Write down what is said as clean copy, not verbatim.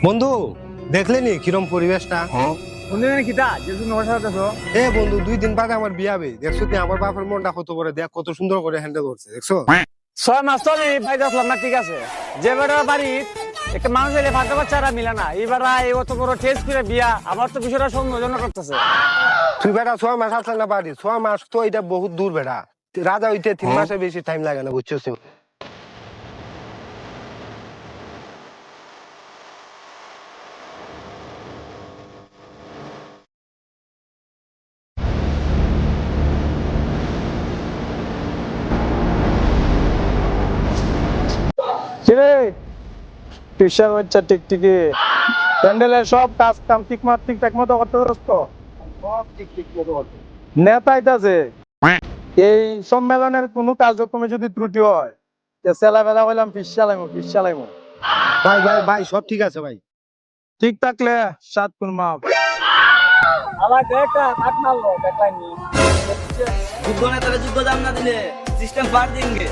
বন্ধু দেখলেনি কিরম পরিবেশটা? এ বন্ধু 2 দিন বাদে আমার বিয়ে হবে, দেখছো তুই আমার বাপের মনটা কত বড়, দেখ কত সুন্দর করে হ্যান্ডেল করছে, দেখছো? 6 মাস চলে বাইরে আসলাম না, ঠিক আছে। যে বেড়া বাড়ি একটা মানুষ এলে ভাগ্য বাচ্চারা মিলে না, এবার এই অত বড় টেস্ট করে বিয়া, আমার তো বিষয়টা সৌন্দর্য করতেছে। তুই বেটা 6 মাস আসলে না বাড়ি, 6 মাস তো এটা বহুত দূর বেটা। রাজা হইতে 3 মাসের বেশি টাইম লাগে না, বুঝছো? কিরে টিউশন বাচ্চা টিকটিকি প্যান্ডেলের সব কাজ কাম ঠিকঠাক মতো করতে পারছ তো? সব ঠিক ঠিক মতো করছে। নেতা আইতাছে, এই সম্মেলনের কোনো কার্যক্রমে যদি ত্রুটি হয় সেলাবেলা বললাম ফিস চালাইমু। ভাই ভাই ভাই সব ঠিক আছে ভাই। ঠিক থাকলে 7 গুণ মাপ। আমার একটা হাত মারলো দেখলাম। যোগ্য নেতারা যোগ্য দাম না দিলে সিস্টেম পার দেंगे।